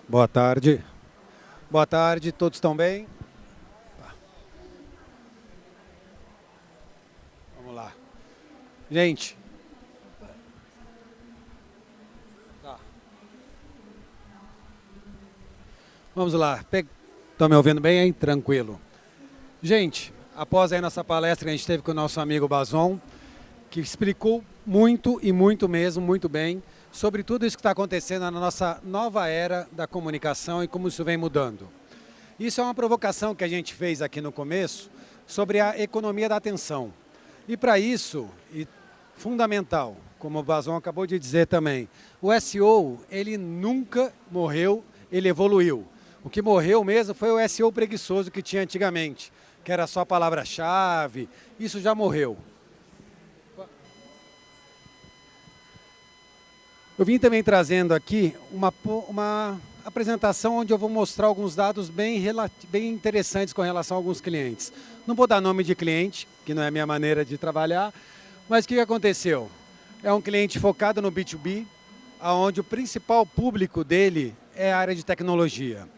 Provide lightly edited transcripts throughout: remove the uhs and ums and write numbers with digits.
Boa tarde. Boa tarde, todos estão bem? Vamos lá. Gente, tá. Vamos lá. Estão me ouvindo bem, hein? Tranquilo. Gente, após aí nossa palestra que a gente teve com o nosso amigo Bazon, que explicou muito e muito mesmo, muito bem, sobre tudo isso que está acontecendo na nossa nova era da comunicação e como isso vem mudando. Isso é uma provocação que a gente fez aqui no começo sobre a economia da atenção. E para isso, e fundamental, como o Bazon acabou de dizer também, o SEO, ele nunca morreu, ele evoluiu. O que morreu mesmo foi o SEO preguiçoso que tinha antigamente, que era só palavra-chave, isso já morreu. Eu vim também trazendo aqui uma apresentação onde eu vou mostrar alguns dados bem interessantes com relação a alguns clientes. Não vou dar nome de cliente, que não é a minha maneira de trabalhar, mas o que aconteceu? É um cliente focado no B2B, onde o principal público dele é a área de tecnologia.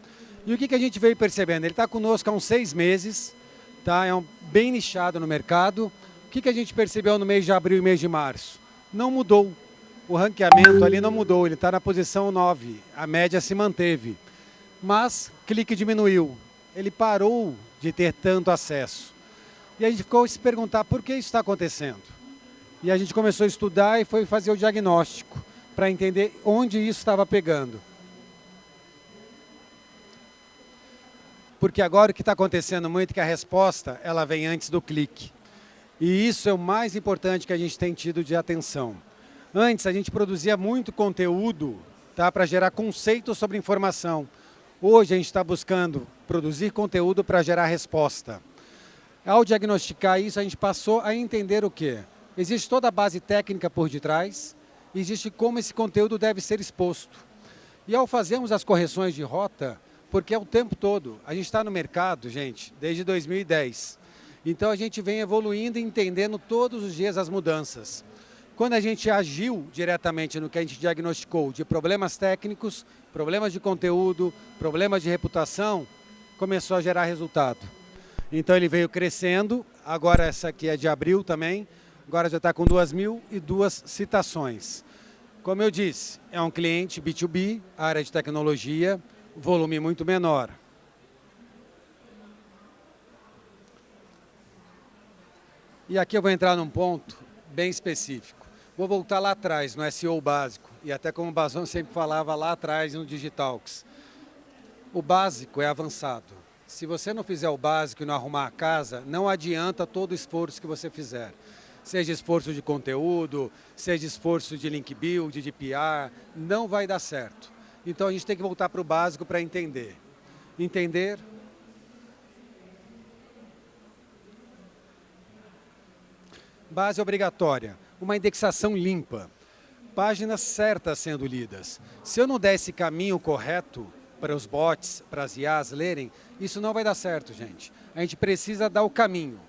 E o que a gente veio percebendo? Ele está conosco há uns 6 meses, tá? Bem nichado no mercado. O que a gente percebeu no mês de abril e mês de março? Não mudou. O ranqueamento ali não mudou, ele está na posição 9, a média se manteve. Mas clique diminuiu, ele parou de ter tanto acesso. E a gente ficou a se perguntar por que isso está acontecendo. E a gente começou a estudar e foi fazer o diagnóstico, para entender onde isso estava pegando. Porque agora o que está acontecendo muito é que a resposta ela vem antes do clique. E isso é o mais importante que a gente tem tido de atenção. Antes, a gente produzia muito conteúdo, tá, para gerar conceitos sobre informação. Hoje, a gente está buscando produzir conteúdo para gerar resposta. Ao diagnosticar isso, a gente passou a entender o quê? Existe toda a base técnica por detrás, existe como esse conteúdo deve ser exposto. E ao fazermos as correções de rota, porque é o tempo todo, a gente está no mercado, gente, desde 2010. Então, a gente vem evoluindo e entendendo todos os dias as mudanças. Quando a gente agiu diretamente no que a gente diagnosticou de problemas técnicos, problemas de conteúdo, problemas de reputação, começou a gerar resultado. Então ele veio crescendo, agora essa aqui é de abril também, agora já está com 2.002 citações. Como eu disse, é um cliente B2B, área de tecnologia, volume muito menor. E aqui eu vou entrar num ponto bem específico. Vou voltar lá atrás, no SEO básico, e até como o Bazon sempre falava lá atrás no Digitalks. O básico é avançado. Se você não fizer o básico e não arrumar a casa, não adianta todo o esforço que você fizer. Seja esforço de conteúdo, seja esforço de link build, de PR, não vai dar certo. Então a gente tem que voltar para o básico para entender. Entender. Base obrigatória. Uma indexação limpa, páginas certas sendo lidas. Se eu não der esse caminho correto para os bots, para as IAs lerem, isso não vai dar certo, gente. A gente precisa dar o caminho,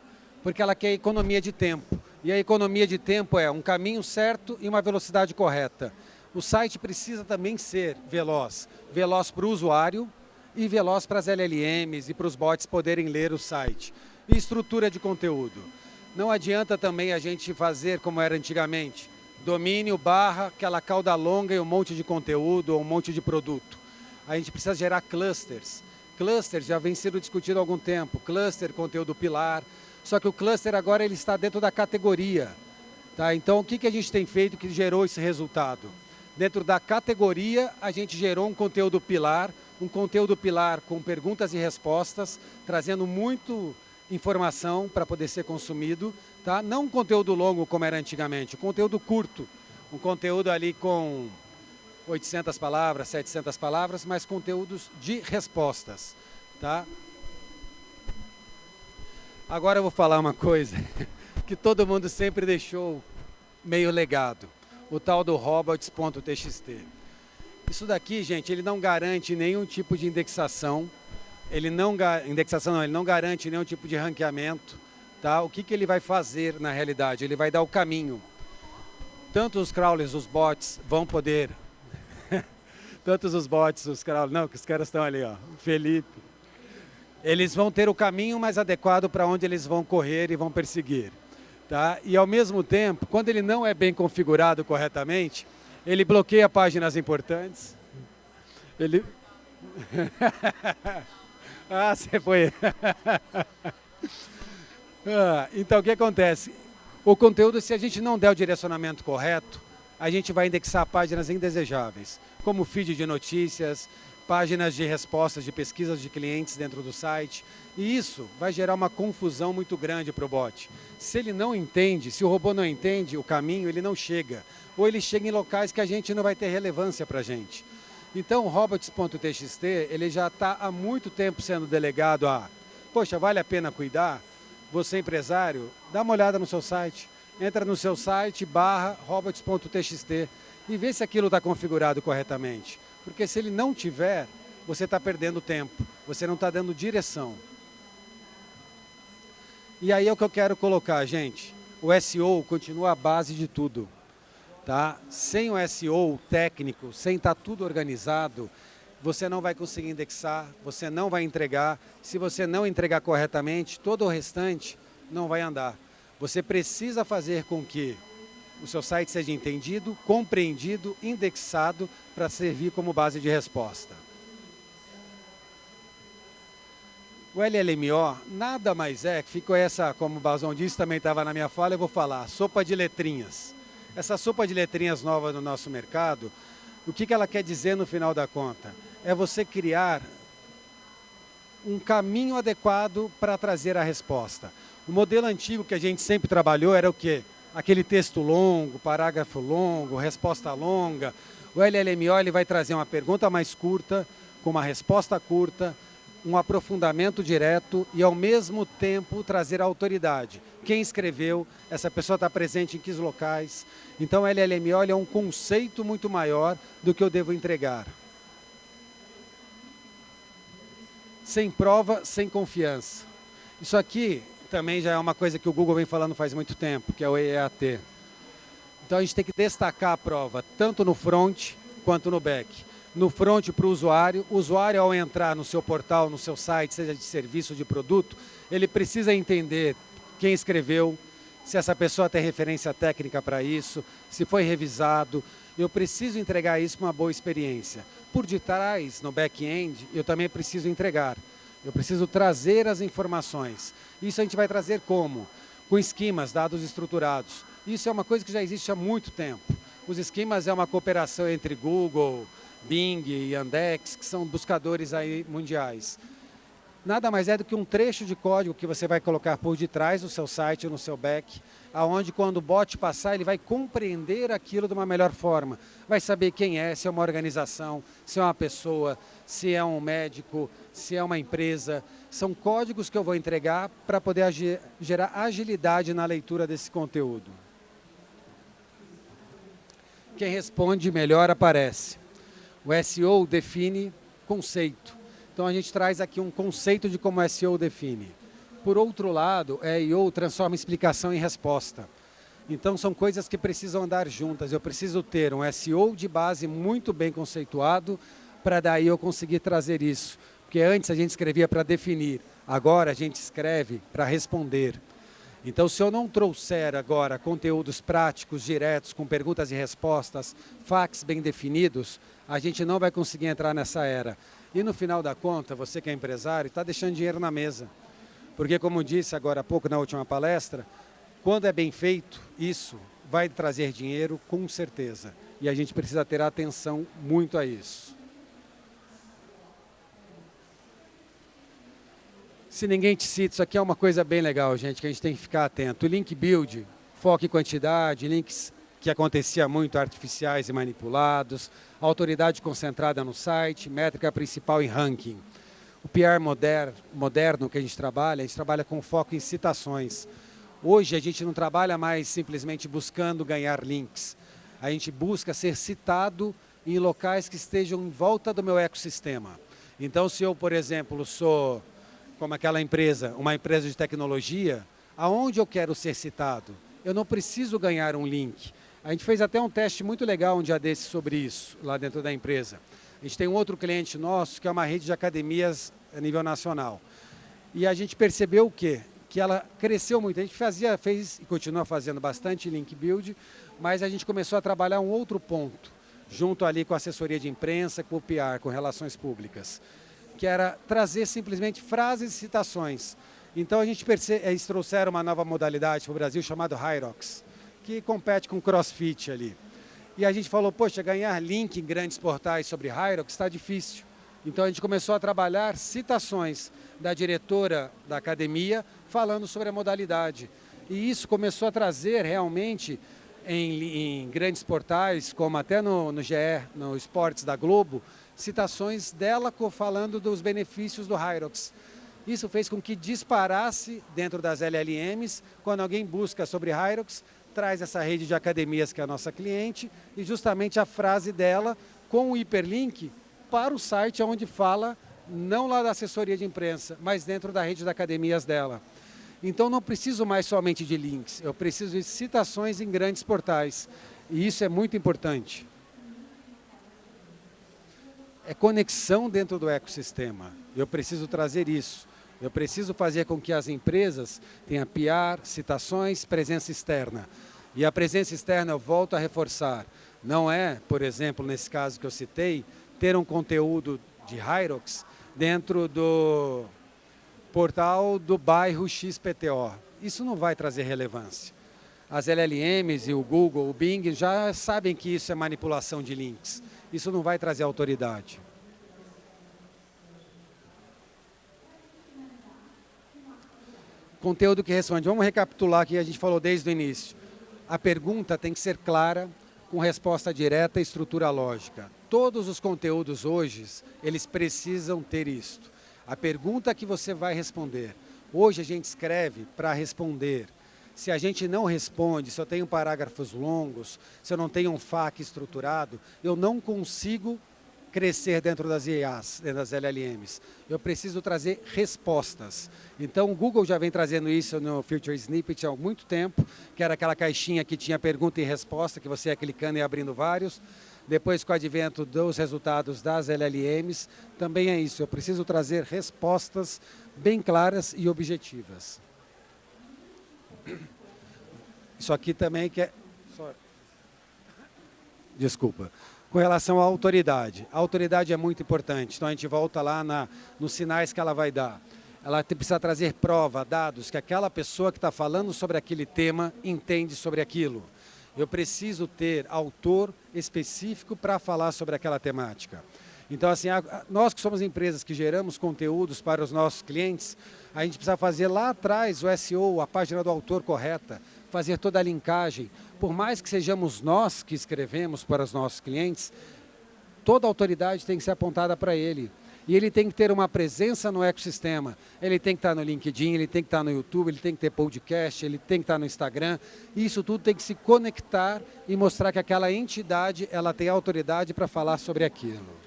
porque ela quer economia de tempo. E a economia de tempo é um caminho certo e uma velocidade correta. O site precisa também ser veloz. Veloz para o usuário e veloz para as LLMs e para os bots poderem ler o site. E estrutura de conteúdo. Não adianta também a gente fazer como era antigamente, domínio barra, aquela cauda longa e um monte de conteúdo ou um monte de produto. A gente precisa gerar clusters. Clusters já vem sendo discutido há algum tempo. Cluster, conteúdo pilar. Só que o cluster agora ele está dentro da categoria. Tá? Então o que a gente tem feito que gerou esse resultado? Dentro da categoria a gente gerou um conteúdo pilar com perguntas e respostas, trazendo muito informação para poder ser consumido, tá? Não um conteúdo longo como era antigamente, um conteúdo curto, um conteúdo ali com 800 palavras, 700 palavras, mas conteúdos de respostas, tá? Agora eu vou falar uma coisa que todo mundo sempre deixou meio legado, o tal do robots.txt. Isso daqui, gente, ele não garante nenhum tipo de indexação. Ele não garante nenhum tipo de ranqueamento. Tá? O que ele vai fazer na realidade? Ele vai dar o caminho. Tanto os crawlers, os bots, vão poder Tantos os bots, os caras, não, que os caras estão ali, ó, Felipe. Eles vão ter o caminho mais adequado para onde eles vão correr e vão perseguir. Tá? E ao mesmo tempo, quando ele não é bem configurado corretamente, ele bloqueia páginas importantes. Ele... Ah, você foi... Então, o que acontece? O conteúdo, se a gente não der o direcionamento correto, a gente vai indexar páginas indesejáveis, como feed de notícias, páginas de respostas de pesquisas de clientes dentro do site. E isso vai gerar uma confusão muito grande para o bot. Se ele não entende, se o robô não entende o caminho, ele não chega. Ou ele chega em locais que a gente não vai ter relevância para a gente. Então, o robots.txt, ele já está há muito tempo sendo delegado a, poxa, vale a pena cuidar? Você, empresário, dá uma olhada no seu site. Entra no seu site, /robots.txt e vê se aquilo está configurado corretamente. Porque se ele não tiver, você está perdendo tempo, você não está dando direção. E aí é o que eu quero colocar, gente. O SEO continua a base de tudo. Tá? Sem o SEO técnico, sem estar tudo organizado, você não vai conseguir indexar, você não vai entregar. Se você não entregar corretamente, todo o restante não vai andar. Você precisa fazer com que o seu site seja entendido, compreendido, indexado para servir como base de resposta. O LLMO nada mais é, que ficou essa, como o Bazon disse, também estava na minha fala, eu vou falar, sopa de letrinhas. Essa sopa de letrinhas nova no nosso mercado, o que ela quer dizer no final da conta? É você criar um caminho adequado para trazer a resposta. O modelo antigo que a gente sempre trabalhou era o quê? Aquele texto longo, parágrafo longo, resposta longa. O LLMO ele vai trazer uma pergunta mais curta, com uma resposta curta, um aprofundamento direto e, ao mesmo tempo, trazer autoridade. Quem escreveu, essa pessoa está presente em que locais. Então, o LLMO é um conceito muito maior do que eu devo entregar. Sem prova, sem confiança. Isso aqui também já é uma coisa que o Google vem falando faz muito tempo, que é o EAT. Então, a gente tem que destacar a prova, tanto no front quanto no back. No front para o usuário ao entrar no seu portal, no seu site, seja de serviço ou de produto, ele precisa entender quem escreveu, se essa pessoa tem referência técnica para isso, se foi revisado. Eu preciso entregar isso com uma boa experiência. Por detrás, no back-end, eu também preciso entregar. Eu preciso trazer as informações. Isso a gente vai trazer como? Com esquemas, dados estruturados. Isso é uma coisa que já existe há muito tempo. Os esquemas é uma cooperação entre Google, Bing e Yandex, que são buscadores aí mundiais. Nada mais é do que um trecho de código que você vai colocar por detrás do seu site ou no seu back, aonde quando o bot passar, ele vai compreender aquilo de uma melhor forma. Vai saber quem é, se é uma organização, se é uma pessoa, se é um médico, se é uma empresa. São códigos que eu vou entregar para poder gerar agilidade na leitura desse conteúdo. Quem responde melhor aparece. O SEO define conceito. Então, a gente traz aqui um conceito de como o SEO define. Por outro lado, a EO transforma explicação em resposta. Então, são coisas que precisam andar juntas. Eu preciso ter um SEO de base muito bem conceituado para daí eu conseguir trazer isso. Porque antes a gente escrevia para definir, agora a gente escreve para responder. Então, se eu não trouxer agora conteúdos práticos, diretos, com perguntas e respostas, facts bem definidos, a gente não vai conseguir entrar nessa era. E no final da conta, você que é empresário, está deixando dinheiro na mesa. Porque, como disse agora há pouco na última palestra, quando é bem feito, isso vai trazer dinheiro com certeza. E a gente precisa ter atenção muito a isso. Se ninguém te cita, isso aqui é uma coisa bem legal, gente, que a gente tem que ficar atento. O link build, foco em quantidade, links que acontecia muito, artificiais e manipulados, autoridade concentrada no site, métrica principal em ranking. O PR moderno que a gente trabalha com foco em citações. Hoje a gente não trabalha mais simplesmente buscando ganhar links. A gente busca ser citado em locais que estejam em volta do meu ecossistema. Então, se eu, por exemplo, sou como aquela empresa, uma empresa de tecnologia, aonde eu quero ser citado? Eu não preciso ganhar um link. A gente fez até um teste muito legal um dia desses sobre isso, lá dentro da empresa. A gente tem um outro cliente nosso que é uma rede de academias a nível nacional. E a gente percebeu o quê? Que ela cresceu muito. A gente fez e continua fazendo bastante link build, mas a gente começou a trabalhar um outro ponto, junto ali com a assessoria de imprensa, com o PR, com relações públicas, que era trazer simplesmente frases e citações. Então eles trouxeram uma nova modalidade para o Brasil chamada Hyrox, que compete com CrossFit ali. E a gente falou, poxa, ganhar link em grandes portais sobre Hyrox está difícil. Então a gente começou a trabalhar citações da diretora da academia falando sobre a modalidade. E isso começou a trazer realmente em grandes portais, como até no GE, no Esportes da Globo, citações dela falando dos benefícios do Hyrox. Isso fez com que disparasse dentro das LLMs, quando alguém busca sobre Hyrox, traz essa rede de academias que é a nossa cliente e justamente a frase dela com o hiperlink para o site onde fala, não lá da assessoria de imprensa, mas dentro da rede de academias dela. Então não preciso mais somente de links, eu preciso de citações em grandes portais. E isso é muito importante. É conexão dentro do ecossistema. Eu preciso trazer isso. Eu preciso fazer com que as empresas tenham PR, citações, presença externa. E a presença externa, eu volto a reforçar, não é, por exemplo, nesse caso que eu citei, ter um conteúdo de Hyrox dentro do portal do bairro XPTO. Isso não vai trazer relevância. As LLMs e o Google, o Bing, já sabem que isso é manipulação de links. Isso não vai trazer autoridade. Conteúdo que responde. Vamos recapitular aqui, a gente falou desde o início. A pergunta tem que ser clara, com resposta direta e estrutura lógica. Todos os conteúdos hoje, eles precisam ter isto. A pergunta que você vai responder. Hoje a gente escreve para responder. Se a gente não responde, se eu tenho parágrafos longos, se eu não tenho um FAQ estruturado, eu não consigo crescer dentro das IAs, dentro das LLMs. Eu preciso trazer respostas. Então, o Google já vem trazendo isso no Future Snippet há muito tempo, que era aquela caixinha que tinha pergunta e resposta, que você ia clicando e abrindo vários. Depois, com o advento dos resultados das LLMs, também é isso. Eu preciso trazer respostas bem claras e objetivas. Isso aqui também que é... Desculpa. Com relação à autoridade. A autoridade é muito importante. Então, a gente volta lá nos sinais que ela vai dar. Ela precisa trazer prova, dados, que aquela pessoa que está falando sobre aquele tema entende sobre aquilo. Eu preciso ter autor específico para falar sobre aquela temática. Então, assim, nós que somos empresas que geramos conteúdos para os nossos clientes, a gente precisa fazer lá atrás o SEO, a página do autor correta, fazer toda a linkagem. Por mais que sejamos nós que escrevemos para os nossos clientes, toda a autoridade tem que ser apontada para ele. E ele tem que ter uma presença no ecossistema. Ele tem que estar no LinkedIn, ele tem que estar no YouTube, ele tem que ter podcast, ele tem que estar no Instagram. E isso tudo tem que se conectar e mostrar que aquela entidade ela tem autoridade para falar sobre aquilo.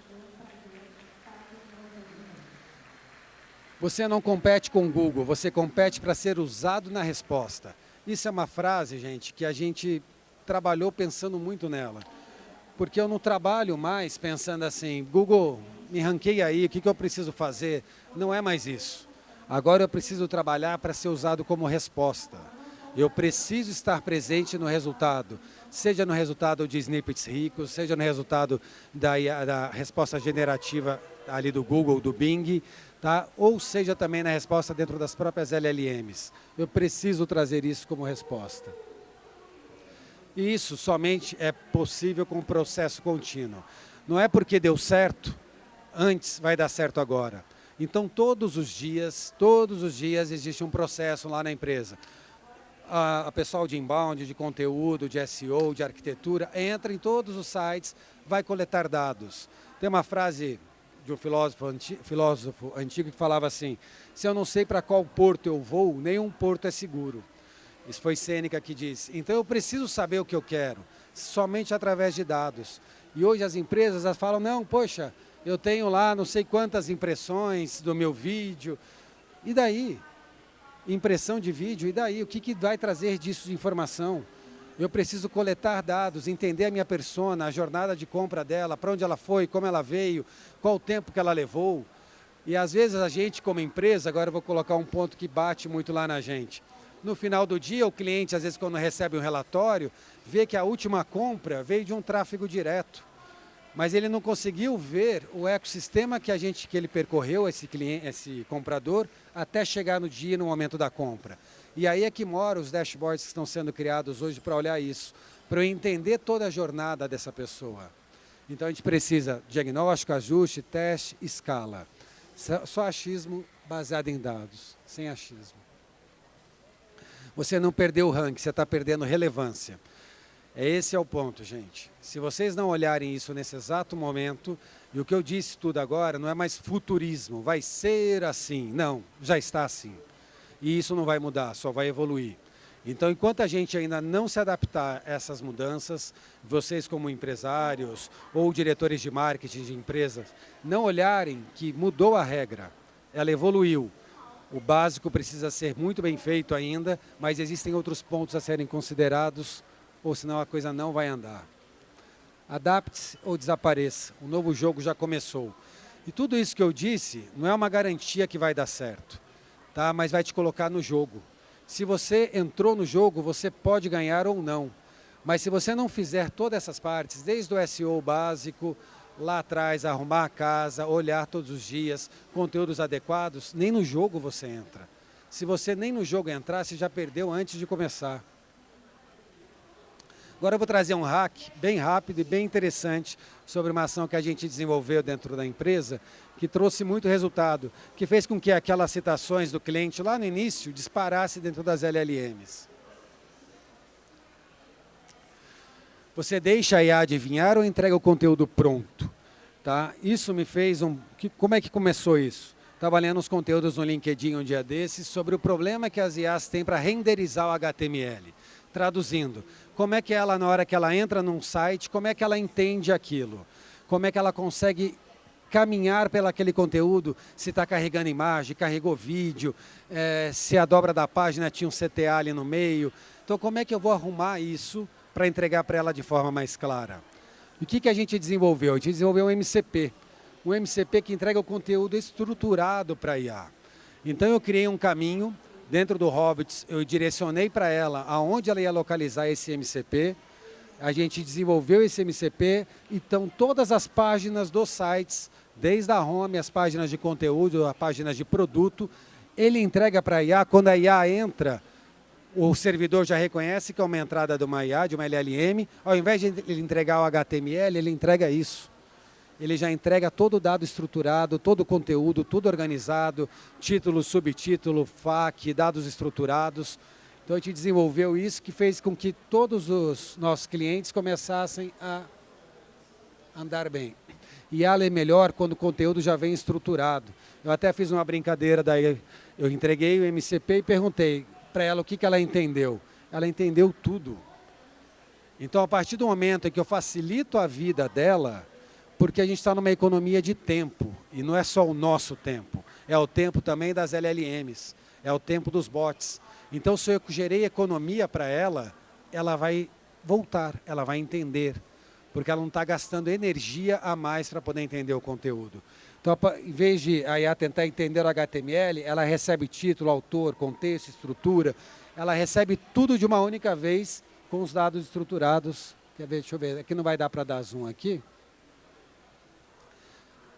Você não compete com o Google, você compete para ser usado na resposta. Isso é uma frase, gente, que a gente trabalhou pensando muito nela. Porque eu não trabalho mais pensando assim, Google, me ranqueia aí, o que eu preciso fazer? Não é mais isso. Agora eu preciso trabalhar para ser usado como resposta. Eu preciso estar presente no resultado, seja no resultado de snippets ricos, seja no resultado da resposta generativa ali do Google, do Bing, tá? Ou seja também na resposta dentro das próprias LLMs. Eu preciso trazer isso como resposta. E isso somente é possível com um processo contínuo. Não é porque deu certo, antes vai dar certo agora. Então, todos os dias existe um processo lá na empresa. A pessoal de inbound, de conteúdo, de SEO, de arquitetura, entra em todos os sites, vai coletar dados. Tem uma frase de um filósofo antigo que falava assim, se eu não sei para qual porto eu vou, nenhum porto é seguro. Isso foi Sêneca que disse. Então eu preciso saber o que eu quero, somente através de dados. E hoje as empresas elas falam, não, poxa, eu tenho lá não sei quantas impressões do meu vídeo. E daí? Impressão de vídeo, e daí? O que vai trazer disso de informação? Eu preciso coletar dados, entender a minha persona, a jornada de compra dela, para onde ela foi, como ela veio, qual o tempo que ela levou. E às vezes a gente, como empresa, agora eu vou colocar um ponto que bate muito lá na gente. No final do dia, o cliente, às vezes, quando recebe um relatório, vê que a última compra veio de um tráfego direto. Mas ele não conseguiu ver o ecossistema que ele percorreu, esse comprador, até chegar no dia e no momento da compra. E aí é que moram os dashboards que estão sendo criados hoje para olhar isso, para eu entender toda a jornada dessa pessoa. Então a gente precisa de diagnóstico, ajuste, teste, escala. Só achismo baseado em dados, sem achismo. Você não perdeu o ranking, você está perdendo relevância. Esse é o ponto, gente. Se vocês não olharem isso nesse exato momento, e o que eu disse tudo agora não é mais futurismo, vai ser assim. Não, já está assim. E isso não vai mudar, só vai evoluir. Então, enquanto a gente ainda não se adaptar a essas mudanças, vocês como empresários ou diretores de marketing de empresas, não olharem que mudou a regra, ela evoluiu. O básico precisa ser muito bem feito ainda, mas existem outros pontos a serem considerados, ou senão a coisa não vai andar. Adapte-se ou desapareça, o novo jogo já começou. E tudo isso que eu disse não é uma garantia que vai dar certo, tá? Mas vai te colocar no jogo. Se você entrou no jogo, você pode ganhar ou não. Mas se você não fizer todas essas partes, desde o SEO básico, lá atrás, arrumar a casa, olhar todos os dias, conteúdos adequados, nem no jogo você entra. Se você nem no jogo entrar, você já perdeu antes de começar. Agora eu vou trazer um hack bem rápido e bem interessante sobre uma ação que a gente desenvolveu dentro da empresa, que trouxe muito resultado, que fez com que aquelas citações do cliente lá no início disparasse dentro das LLMs. Você deixa a IA adivinhar ou entrega o conteúdo pronto? Tá? Isso me fez Como é que começou isso? Estava lendo os conteúdos no LinkedIn um dia desses sobre o problema que as IAs têm para renderizar o HTML. Traduzindo, como é que ela, na hora que ela entra num site, como é que ela entende aquilo? Como é que ela consegue caminhar pelo aquele conteúdo, se está carregando imagem, carregou vídeo, se a dobra da página tinha um CTA ali no meio. Então, como é que eu vou arrumar isso para entregar para ela de forma mais clara? E o que a gente desenvolveu? A gente desenvolveu um MCP. Um MCP que entrega o conteúdo estruturado para a IA. Então, eu criei um caminho. Dentro do Hobbits, eu direcionei para ela aonde ela ia localizar esse MCP. A gente desenvolveu esse MCP, então todas as páginas dos sites, desde a home, as páginas de conteúdo, as páginas de produto, ele entrega para a IA. Quando a IA entra, o servidor já reconhece que é uma entrada de uma IA, de uma LLM. Ao invés de ele entregar o HTML, ele entrega isso. Ele já entrega todo o dado estruturado, todo o conteúdo, tudo organizado, título, subtítulo, FAQ, dados estruturados. Então a gente desenvolveu isso que fez com que todos os nossos clientes começassem a andar bem. E ela é melhor quando o conteúdo já vem estruturado. Eu até fiz uma brincadeira, daí eu entreguei o MCP e perguntei para ela o que ela entendeu. Ela entendeu tudo. Então a partir do momento em que eu facilito a vida dela, porque a gente está numa economia de tempo, e não é só o nosso tempo, é o tempo também das LLMs, é o tempo dos bots. Então, se eu gerei economia para ela, ela vai voltar, ela vai entender, porque ela não está gastando energia a mais para poder entender o conteúdo. Então, em vez de a IA tentar entender o HTML, ela recebe título, autor, contexto, estrutura, ela recebe tudo de uma única vez com os dados estruturados. Quer ver? Deixa eu ver, aqui não vai dar para dar zoom aqui.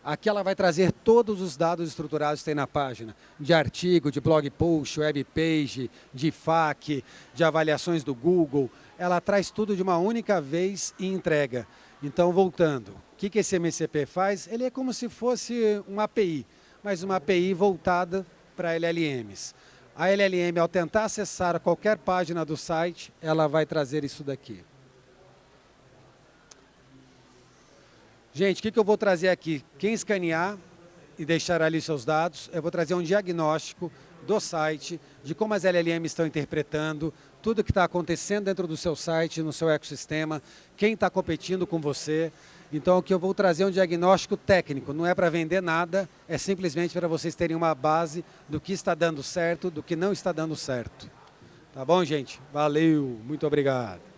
Aqui ela vai trazer todos os dados estruturados que tem na página, de artigo, de blog post, web page, de FAQ, de avaliações do Google. Ela traz tudo de uma única vez e entrega. Então, voltando, o que esse MCP faz? Ele é como se fosse uma API, mas uma API voltada para LLMs. A LLM, ao tentar acessar qualquer página do site, ela vai trazer isso daqui. Gente, o que eu vou trazer aqui? Quem escanear e deixar ali seus dados, eu vou trazer um diagnóstico do site, de como as LLMs estão interpretando, tudo que está acontecendo dentro do seu site, no seu ecossistema, quem está competindo com você. Então, o que eu vou trazer é um diagnóstico técnico, não é para vender nada, é simplesmente para vocês terem uma base do que está dando certo, do que não está dando certo. Tá bom, gente? Valeu, muito obrigado.